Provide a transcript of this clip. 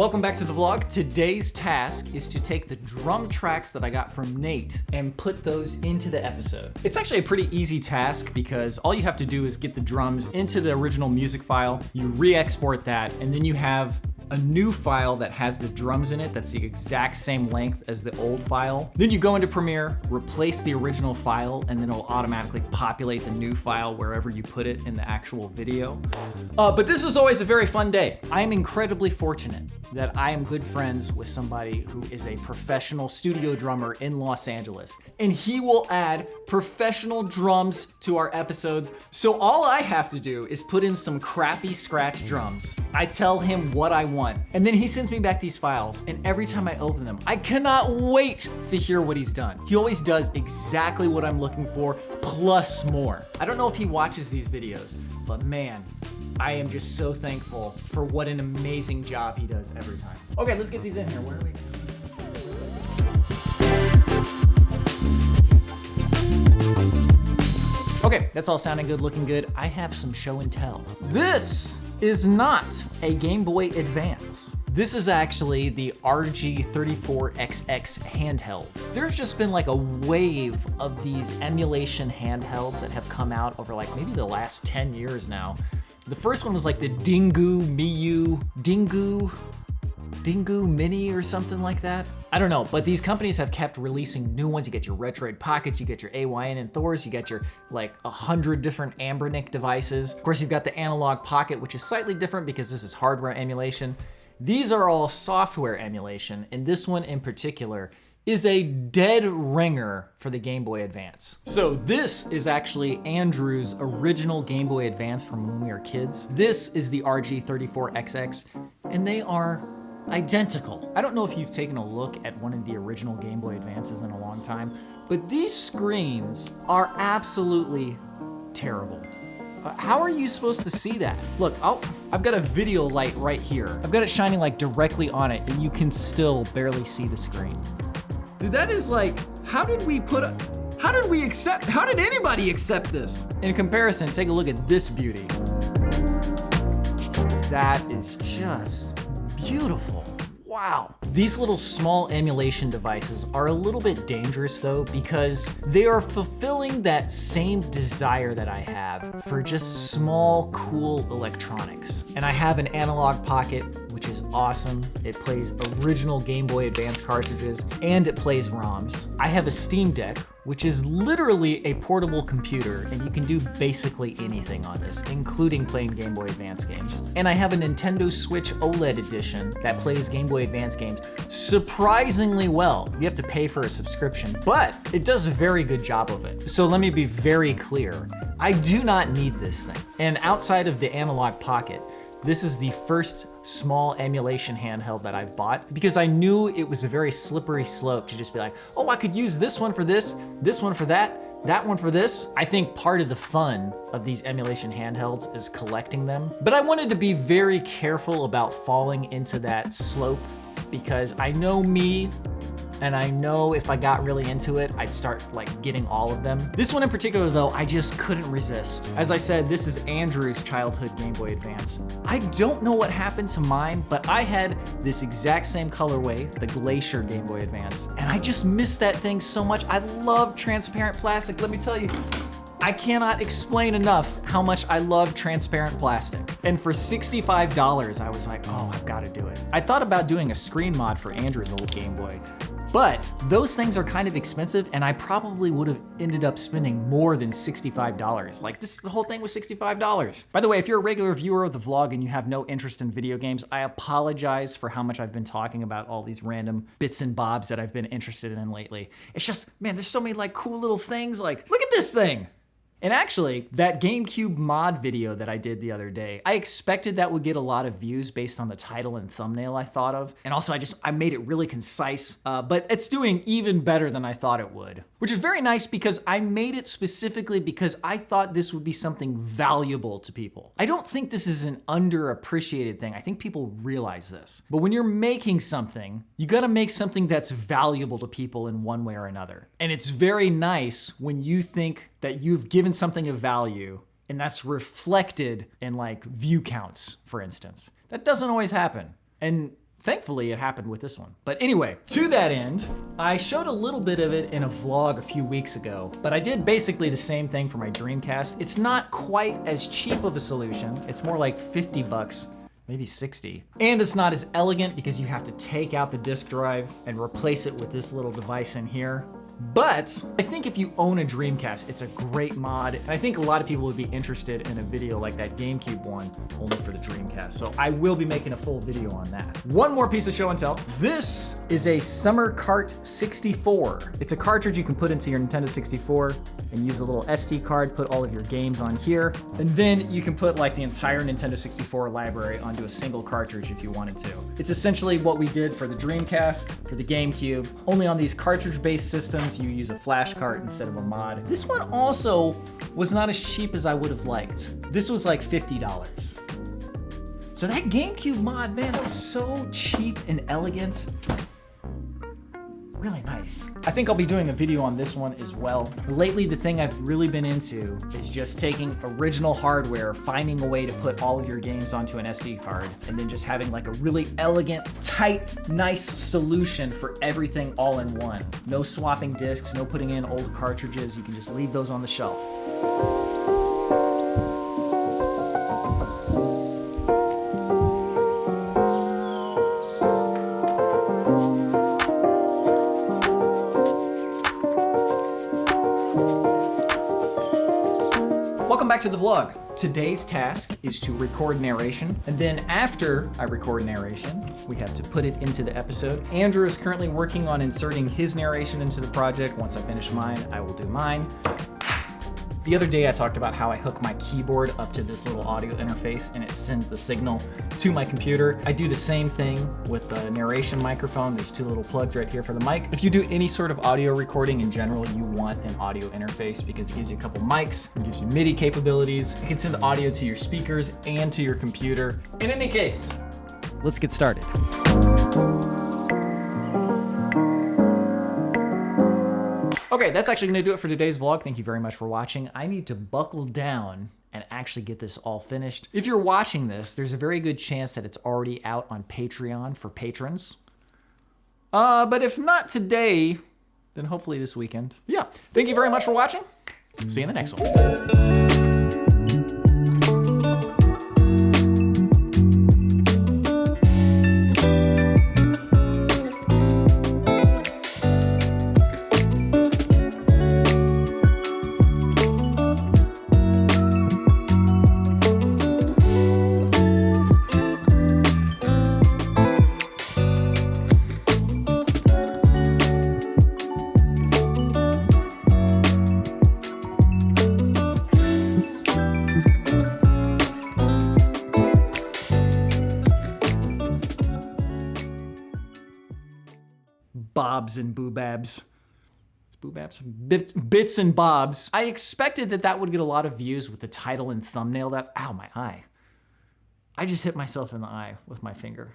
Welcome back to the vlog. Today's task is to take the drum tracks that I got from Nate and put those into the episode. It's actually a pretty easy task because all you have to do is get the drums into the original music file, you re-export that, and then you have a new file that has the drums in it that's the exact same length as the old file. Then you go into Premiere, replace the original file, and then it'll automatically populate the new file wherever you put it in the actual video. But this is always a very fun day. I am incredibly fortunate that I am good friends with somebody who is a professional studio drummer in Los Angeles, and he will add professional drums to our episodes. So all I have to do is put in some crappy scratch drums. I tell him what I want, and then he sends me back these files, and every time I open them, I cannot wait to hear what he's done. He always does exactly what I'm looking for, plus more. I don't know if he watches these videos, but man, I am just so thankful for what an amazing job he does every time. Okay, let's get these in here. Where are we? Okay, that's all sounding good, looking good. I have some show and tell. This is not a Game Boy Advance. This is actually the RG34XX handheld. There's just been like a wave of these emulation handhelds that have come out over like maybe the last 10 years now. The first one was like the Dingu Mini or something like that. I don't know, but these companies have kept releasing new ones. You get your Retroid Pockets, you get your AYN and Thors, you get your like 100 different Ambernic devices. Of course, you've got the Analog Pocket, which is slightly different because this is hardware emulation. These are all software emulation, and this one in particular is a dead ringer for the Game Boy Advance. So this is actually Andrew's original Game Boy Advance from when we were kids. This is the RG34XX, and they are identical. I don't know if you've taken a look at one of the original Game Boy Advances in a long time, but these screens are absolutely terrible. How are you supposed to see that? Look, I've got a video light right here. I've got it shining like directly on it, and you can still barely see the screen. Dude, that is like, how did anybody accept this? In comparison, take a look at this beauty. That is just beautiful. Wow. These little small emulation devices are a little bit dangerous though, because they are fulfilling that same desire that I have for just small, cool electronics. And I have an Analog Pocket, which is awesome. It plays original Game Boy Advance cartridges, and it plays ROMs. I have a Steam Deck, which is literally a portable computer, and you can do basically anything on this, including playing Game Boy Advance games. And I have a Nintendo Switch OLED edition that plays Game Boy Advance games surprisingly well. You have to pay for a subscription, but it does a very good job of it. So let me be very clear. I do not need this thing. And outside of the Analog Pocket, this is the first small emulation handheld that I've bought because I knew it was a very slippery slope to just be like, oh, I could use this one for this one for that one for this. I think part of the fun of these emulation handhelds is collecting them. But I wanted to be very careful about falling into that slope because I know me, and I know if I got really into it, I'd start like getting all of them. This one in particular though, I just couldn't resist. As I said, this is Andrew's childhood Game Boy Advance. I don't know what happened to mine, but I had this exact same colorway, the Glacier Game Boy Advance, and I just missed that thing so much. I love transparent plastic, let me tell you. I cannot explain enough how much I love transparent plastic. And for $65, I was like, oh, I've gotta do it. I thought about doing a screen mod for Andrew's old Game Boy, but those things are kind of expensive, and I probably would have ended up spending more than $65. Like the whole thing was $65. By the way, if you're a regular viewer of the vlog and you have no interest in video games, I apologize for how much I've been talking about all these random bits and bobs that I've been interested in lately. It's just, man, there's so many like cool little things, like, look at this thing. And actually, that GameCube mod video that I did the other day, I expected that would get a lot of views based on the title and thumbnail I thought of. And also I made it really concise, but it's doing even better than I thought it would. Which is very nice because I made it specifically because I thought this would be something valuable to people. I don't think this is an underappreciated thing. I think people realize this. But when you're making something, you gotta make something that's valuable to people in one way or another. And it's very nice when you think that you've given something of value and that's reflected in like view counts, for instance. That doesn't always happen. And Thankfully, it happened with this one. But anyway, to that end, I showed a little bit of it in a vlog a few weeks ago, but I did basically the same thing for my Dreamcast. It's not quite as cheap of a solution. It's more like 50 bucks. Maybe 60. And it's not as elegant because you have to take out the disk drive and replace it with this little device in here. But I think if you own a Dreamcast, it's a great mod. And I think a lot of people would be interested in a video like that GameCube one, only for the Dreamcast. So I will be making a full video on that. One more piece of show and tell. This is a Summer Cart 64. It's a cartridge you can put into your Nintendo 64 and use a little SD card, put all of your games on here. And then you can put like the entire Nintendo 64 library onto a single cartridge if you wanted to. It's essentially what we did for the Dreamcast, for the GameCube. Only on these cartridge-based systems, you use a flash cart instead of a mod. This one also was not as cheap as I would have liked. This was like $50. So that GameCube mod, man, that was so cheap and elegant. Really nice. I think I'll be doing a video on this one as well. Lately, the thing I've really been into is just taking original hardware, finding a way to put all of your games onto an SD card, and then just having like a really elegant, tight, nice solution for everything all in one. No swapping discs, no putting in old cartridges. You can just leave those on the shelf. Welcome back to the vlog. Today's task is to record narration, and then after I record narration, we have to put it into the episode. Andrew is currently working on inserting his narration into the project. Once I finish mine, I will do mine. The other day I talked about how I hook my keyboard up to this little audio interface and it sends the signal to my computer. I do the same thing with the narration microphone. There's two little plugs right here for the mic. If you do any sort of audio recording in general, you want an audio interface because it gives you a couple mics, it gives you MIDI capabilities. It can send audio to your speakers and to your computer. In any case, let's get started. Okay, that's actually gonna do it for today's vlog. Thank you very much for watching. I need to buckle down and actually get this all finished. If you're watching this, there's a very good chance that it's already out on Patreon for patrons. But if not today, then hopefully this weekend. Yeah, thank you very much for watching. See you in the next one. Bobs and boobabs. Boobabs? Bits and bobs. I expected that would get a lot of views with the title and thumbnail. Ow, my eye. I just hit myself in the eye with my finger.